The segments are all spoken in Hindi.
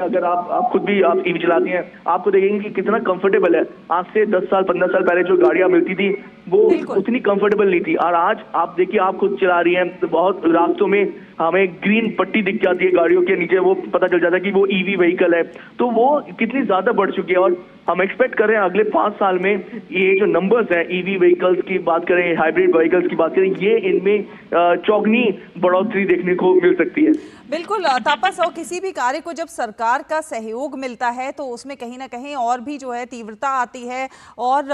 अगर आप खुद भी आप ईवी चलाती हैं, आपको देखेंगे कि कितना कंफर्टेबल है। आज से 10 साल 15 साल पहले जो गाड़ियां मिलती थी वो बिल्कुल। उतनी कंफर्टेबल नहीं थी, और आज आप देखिए, आप खुद चला रही हैं तो बहुत रास्तों में हमें ग्रीन पट्टी दिख जाती है गाड़ियों के नीचे, वो पता चल जाता है कि वो ईवी व्हीकल है। तो वो कितनी ज्यादा बढ़ चुकी है, और हम एक्सपेक्ट कर रहे हैं अगले 5 साल में ये जो नंबर्स हैं, ईवी व्हीकल्स की बात करें, हाइब्रिड व्हीकल्स की बात करें, ये इनमें चौगनी बढ़ोतरी देखने को मिल सकती है। बिल्कुल तापस, और किसी भी कार्य को जब सरकार का सहयोग मिलता है तो उसमें कहीं ना कहीं और भी जो है तीव्रता आती है और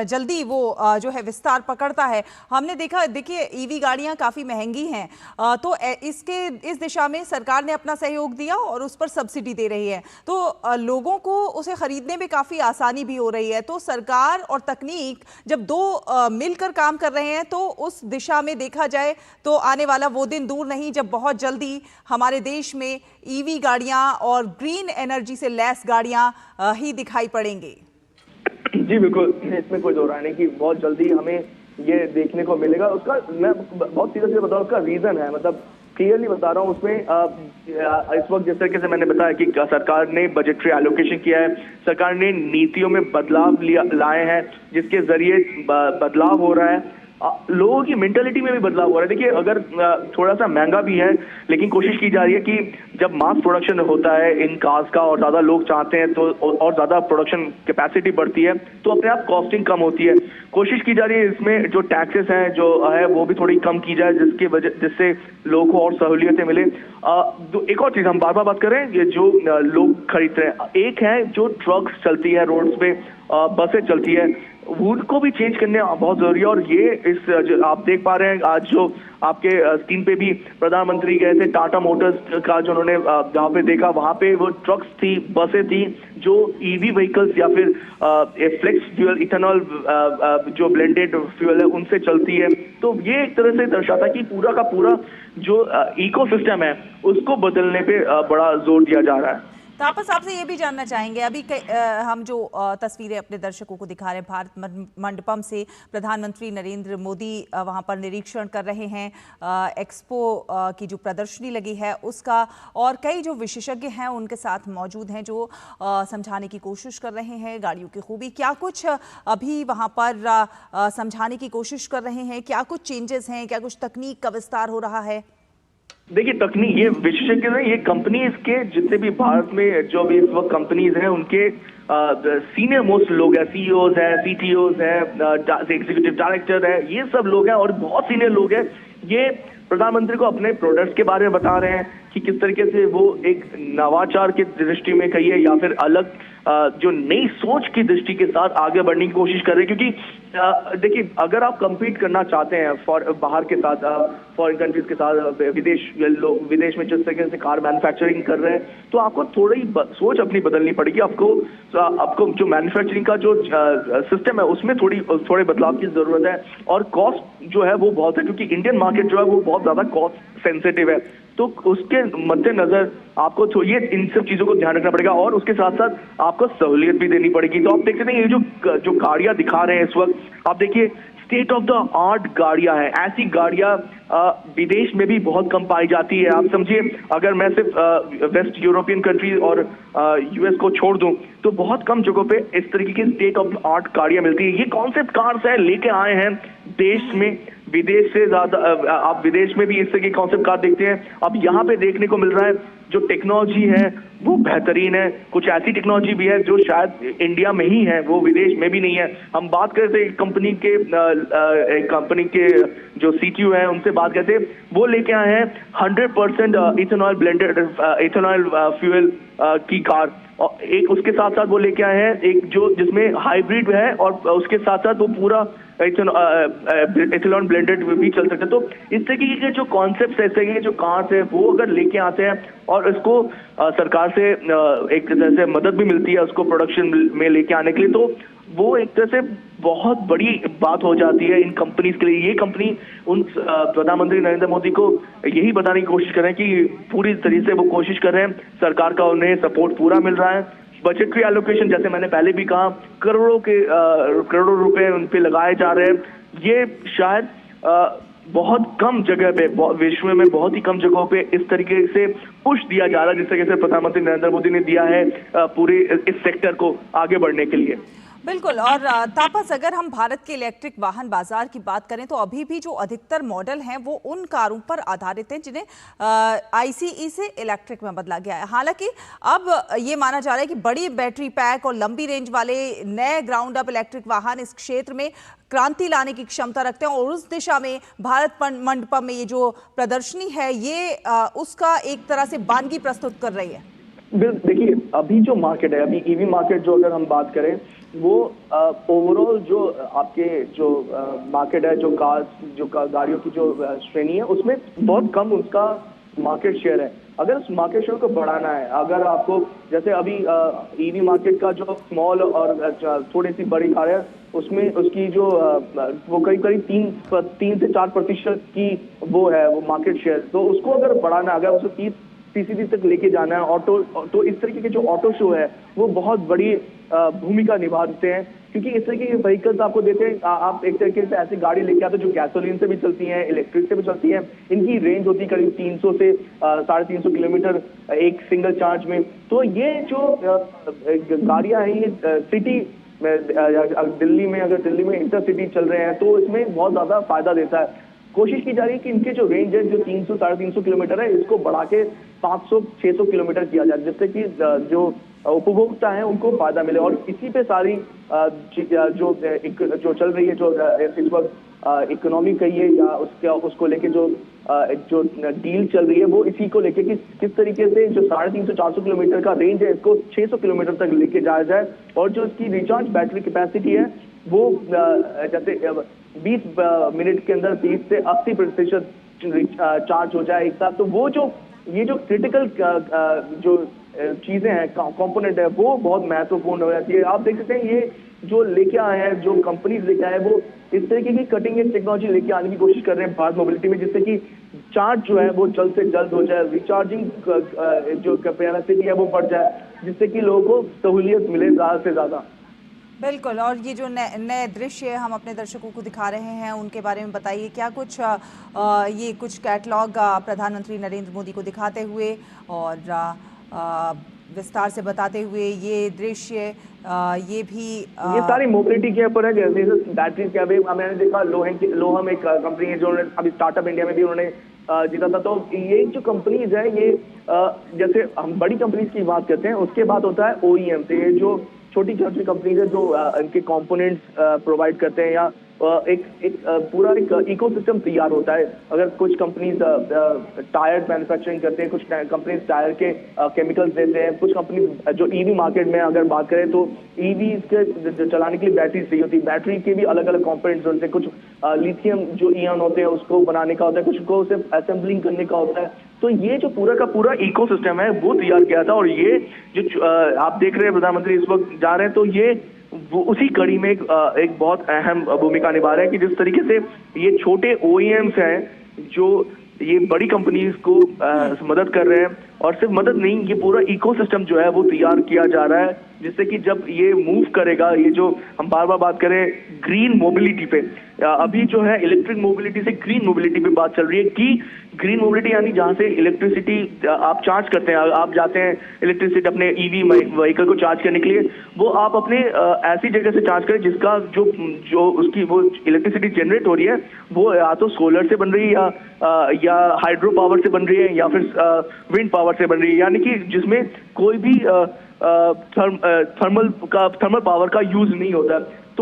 जल्दी वो जो है विस्तार पकड़ता है। हमने देखा, देखिए ईवी गाड़ियां काफ़ी महंगी हैं, तो इस दिशा में सरकार ने अपना सहयोग दिया और उस पर सब्सिडी दे रही है, तो लोगों को उसे खरीदने में काफ़ी आसानी भी हो रही है। तो सरकार और तकनीक जब दो मिलकर काम कर रहे हैं तो उस दिशा में देखा जाए तो आने वाला वो दिन दूर नहीं जब बहुत जल्दी हमारे देश में ईवी गाड़ियां और ग्रीन एनर्जी से लैस गाड़ियां ही दिखाई पड़ेंगी। जी बिल्कुल, इसमें कोई दो राय नहीं कि बहुत जल्दी हमें ये देखने को मिलेगा। उसका मैं बहुत सीधा सीधा बताऊं, उसका रीजन है, मतलब क्लियरली बता रहा हूँ उसमें। इस वक्त जिस तरीके से मैंने बताया कि सरकार ने बजटरी एलोकेशन किया है, सरकार ने नीतियों में बदलाव लाए हैं जिसके जरिए बदलाव हो रहा है, लोगों की मेंटालिटी में भी बदलाव हो रहा है। देखिए, अगर थोड़ा सा महंगा भी है लेकिन कोशिश की जा रही है कि जब मास प्रोडक्शन होता है इन कार्स का और ज्यादा लोग चाहते हैं तो और ज्यादा प्रोडक्शन कैपेसिटी बढ़ती है तो अपने आप कॉस्टिंग कम होती है। कोशिश की जा रही है इसमें जो टैक्सेस हैं जो है वो भी थोड़ी कम की जाए जिससे लोगों को और सहूलियतें मिले। एक और चीज हम बार बार बात करें, ये जो लोग खरीदते हैं, एक है जो ट्रक्स चलती है रोड्स पे, बसें चलती है, उनको भी चेंज करने बहुत जरूरी है। और ये जो आप देख पा रहे हैं आज जो आपके स्क्रीन पे भी प्रधानमंत्री गए थे टाटा मोटर्स का, जो उन्होंने जहाँ पे देखा वहां पे वो ट्रक्स थी, बसें थी जो ईवी व्हीकल्स या फिर फ्लेक्स फ्यूल इथेनॉल जो ब्लेंडेड फ्यूल है उनसे चलती है। तो ये एक तरह से दर्शाता है कि पूरा का पूरा जो इकोसिस्टम है उसको बदलने पे बड़ा जोर दिया जा रहा है। तापस, आपसे ये भी जानना चाहेंगे, अभी हम जो तस्वीरें अपने दर्शकों को दिखा रहे हैं, भारत मंडपम से प्रधानमंत्री नरेंद्र मोदी वहां पर निरीक्षण कर रहे हैं एक्सपो की जो प्रदर्शनी लगी है उसका, और कई जो विशेषज्ञ हैं उनके साथ मौजूद हैं जो समझाने की कोशिश कर रहे हैं गाड़ियों की खूबी। क्या कुछ अभी वहां पर समझाने की कोशिश कर रहे हैं, क्या कुछ चेंजेस हैं, क्या कुछ तकनीक का विस्तार हो रहा है? देखिए, तकनीक, ये विशेषज्ञ हैं, ये कंपनीज के जितने भी भारत में जो भी इस वक्त कंपनीज हैं उनके सीनियर मोस्ट लोग हैं, सीईओज हैं, सीटीओज हैं, एग्जीक्यूटिव डायरेक्टर है, ये सब लोग हैं और बहुत सीनियर लोग हैं। ये प्रधानमंत्री को अपने प्रोडक्ट्स के बारे में बता रहे हैं कि किस तरीके से वो एक नवाचार की दृष्टि में कहिए या फिर अलग जो नई सोच की दृष्टि के साथ आगे बढ़ने की कोशिश कर रहे हैं। क्योंकि देखिए, अगर आप compete करना चाहते हैं बाहर के साथ, फॉरेन कंट्रीज के साथ, विदेश में जिस तरीके से कार मैन्युफैक्चरिंग कर रहे हैं तो आपको थोड़ी सोच अपनी बदलनी पड़ेगी। आपको जो मैन्युफैक्चरिंग का जो सिस्टम है उसमें थोड़े बदलाव की जरूरत है, और कॉस्ट जो है वो बहुत है क्योंकि इंडियन मार्केट जो है वो बहुत ज्यादा कॉस्ट सेंसिटिव है। तो उसके मद्देनजर आपको ये इन सब चीजों को ध्यान रखना पड़ेगा और उसके साथ साथ आपको सहूलियत भी देनी पड़ेगी। तो आप देख सकते हैं ये जो गाड़ियां दिखा रहे हैं इस वक्त, आप देखिए स्टेट ऑफ द आर्ट गाड़ियां हैं। ऐसी गाड़ियां विदेश में भी बहुत कम पाई जाती है। आप समझिए, अगर मैं सिर्फ वेस्ट यूरोपियन कंट्री और यूएस को छोड़ दूं तो बहुत कम जगहों पे इस तरीके की स्टेट ऑफ द आर्ट गाड़ियां मिलती है। ये कॉन्सेप्ट कार्स है, लेके आए हैं देश में, विदेश से ज्यादा आप विदेश में भी इस तरह के कॉन्सेप्ट कार देखते हैं। अब यहाँ पे देखने को मिल रहा है जो टेक्नोलॉजी है वो बेहतरीन है, कुछ ऐसी टेक्नोलॉजी भी है जो शायद इंडिया में ही है, वो विदेश में भी नहीं है। हम बात करते कंपनी के जो सीटीओ है उनसे बात करते, वो लेके आए हैं 100% इथेनॉल ब्लेंडेड इथेनॉल फ्यूल की कार, और एक उसके साथ साथ वो लेके आए हैं एक जो जिसमें हाइब्रिड है और उसके साथ साथ वो पूरा इथेनॉल ब्लेंडेड भी चल सकता है। तो इस तरीके के जो कॉन्सेप्ट है, इस तरीके के जो कार्स है वो अगर लेके आते हैं और इसको सरकार से एक तरह से मदद भी मिलती है उसको प्रोडक्शन में लेके आने के लिए, तो वो एक तरह से बहुत बड़ी बात हो जाती है इन कंपनीज के लिए। ये कंपनी उन प्रधानमंत्री नरेंद्र मोदी को यही बताने की कोशिश कर रहे हैं कि पूरी तरीके से वो कोशिश कर रहे हैं, सरकार का उन्हें सपोर्ट पूरा मिल रहा है। बजटरी एलोकेशन, जैसे मैंने पहले भी कहा, करोड़ों रुपए उन पे लगाए जा रहे हैं। ये शायद बहुत कम जगह पे, विश्व में बहुत ही कम जगहों पे इस तरीके से पुश दिया जा रहा है जिस तरीके से प्रधानमंत्री नरेंद्र मोदी ने दिया है पूरे इस सेक्टर को आगे बढ़ने के लिए। बिल्कुल। और तापस, अगर हम भारत के इलेक्ट्रिक वाहन बाजार की बात करें तो अभी भी जो अधिकतर मॉडल हैं वो उन कारों पर आधारित हैं जिन्हें आईसीई से इलेक्ट्रिक में बदला गया है। हालांकि अब ये माना जा रहा है कि बड़ी बैटरी पैक और लंबी रेंज वाले नए ग्राउंड अप इलेक्ट्रिक वाहन इस क्षेत्र में क्रांति लाने की क्षमता रखते हैं और उस दिशा में भारत मंडपम में ये जो प्रदर्शनी है ये उसका एक तरह से बानगी प्रस्तुत कर रही है। देखिए, अभी जो मार्केट है, अभी ईवी मार्केट जो अगर हम बात करें वो ओवरऑल जो आपके जो मार्केट है, जो कार्स, जो गाड़ियों की जो श्रेणी है उसमें बहुत कम उसका मार्केट शेयर है। अगर उस मार्केट शेयर को बढ़ाना है, अगर आपको जैसे अभी ईवी मार्केट का जो स्मॉल और थोड़ी सी बड़ी कार है उसमें उसकी जो वो करीब 3 से 4% की वो है वो मार्केट शेयर। तो उसको अगर बढ़ाना, अगर उसको 30% तक लेके जाना है ऑटो, तो इस तरीके के जो ऑटो शो है वो बहुत बड़ी भूमिका निभाते हैं, क्योंकि इस तरीके के व्हीकल्स आपको देते हैं। आप एक तरीके से ऐसी गाड़ी लेके आते हैं जो गैसोलीन से भी चलती हैं, इलेक्ट्रिक से भी चलती हैं। इनकी रेंज होती है करीब 300 से 350 किलोमीटर एक सिंगल चार्ज में। तो ये जो गाड़ियां हैं ये सिटी में, दिल्ली में इंटरसिटी चल रहे हैं तो इसमें बहुत ज्यादा फायदा देता है। कोशिश की जा रही है कि इनके जो रेंज है जो 300-350 किलोमीटर है इसको बढ़ा के 500-600 किलोमीटर किया जाए, जिससे कि जो उपभोक्ता है उनको फायदा मिले। और इसी पे सारी जो चल रही है, जो इस वक्त इकोनॉमी कहिए या उसको लेके जो डील चल रही है वो इसी को लेके कि किस तरीके से जो 350-400 किलोमीटर का रेंज है इसको 600 किलोमीटर तक लेके जाया जाए। और जो इसकी रिचार्ज बैटरी कैपेसिटी है वो जैसे 20 मिनट के अंदर 30 से 80% चार्ज हो जाए एक साथ। तो वो जो ये जो क्रिटिकल जो चीजें हैं, कंपोनेंट है, वो बहुत महत्वपूर्ण हो जाती है। आप देख सकते हैं ये जो लेके आए हैं, जो कंपनीज लेके आए हैं वो इस तरीके की कटिंग एज टेक्नोलॉजी लेके आने की कोशिश कर रहे हैं भारत मोबिलिटी में, जिससे कि चार्ज जो है वो जल्द से जल्द हो जाए, रिचार्जिंग जो कैपेसिटी है वो बढ़ जाए, जिससे कि लोगों को सहूलियत मिले ज्यादा से ज्यादा। बिल्कुल। और ये जो नए दृश्य हम अपने दर्शकों को दिखा रहे हैं उनके बारे में बताइए, क्या कुछ ये कुछ कैटलॉग प्रधानमंत्री नरेंद्र मोदी को दिखाते हुए और विस्तार से बताते हुए ये दृश्य ये भी ये सारी मोबिलिटी के ऊपर है। जैसे बैटरी के अभी मैंने देखा लोहम एक कंपनी है जो अभी स्टार्टअप इंडिया में भी उन्होंने जीता था। तो ये जो कंपनीज है ये जैसे हम बड़ी कंपनीज की बात करते हैं उसके बाद होता है OEM से, ये जो छोटी छोटी कंपनीज है जो इनके कंपोनेंट्स प्रोवाइड करते हैं या पूरा एक इकोसिस्टम तैयार होता है। अगर कुछ कंपनीज टायर मैन्युफैक्चरिंग करते हैं, कुछ कंपनीज टायर के केमिकल्स देते हैं, कुछ कंपनीज जो ईवी मार्केट में अगर बात करें तो ईवी के चलाने के लिए बैटरी चाहिए होती है। बैटरी के भी अलग अलग कंपोनेंट्स होते हैं, कुछ लिथियम जो ईयन होते हैं उसको बनाने का होता है, कुछ को सिर्फ असेंबलिंग करने का होता है। तो ये जो पूरा का पूरा इकोसिस्टम है वो तैयार किया था। और ये जो आप देख रहे हैं प्रधानमंत्री इस वक्त जा रहे हैं तो ये वो उसी कड़ी में एक बहुत अहम भूमिका निभा रहे हैं कि जिस तरीके से ये छोटे OEMs हैं जो ये बड़ी कंपनीज को मदद कर रहे हैं। और सिर्फ मदद नहीं, ये पूरा इकोसिस्टम जो है वो तैयार किया जा रहा है, जिससे कि जब ये मूव करेगा, ये जो हम बार बार बात करें ग्रीन मोबिलिटी पे, अभी जो है इलेक्ट्रिक मोबिलिटी से ग्रीन मोबिलिटी पे बात चल रही है कि ग्रीन मोबिलिटी यानी जहाँ से इलेक्ट्रिसिटी आप चार्ज करते हैं, आप जाते हैं इलेक्ट्रिसिटी अपने ईवी व्हीकल को चार्ज करने के लिए, वो आप अपने ऐसी जगह से चार्ज करें जिसका जो उसकी वो इलेक्ट्रिसिटी जनरेट हो रही है वो या तो सोलर से बन रही है या हाइड्रो पावर से बन रही है या फिर विंड पावर से बन रही है, यानी कि जिसमें कोई भी थर्मल पावर का यूज नहीं होता है।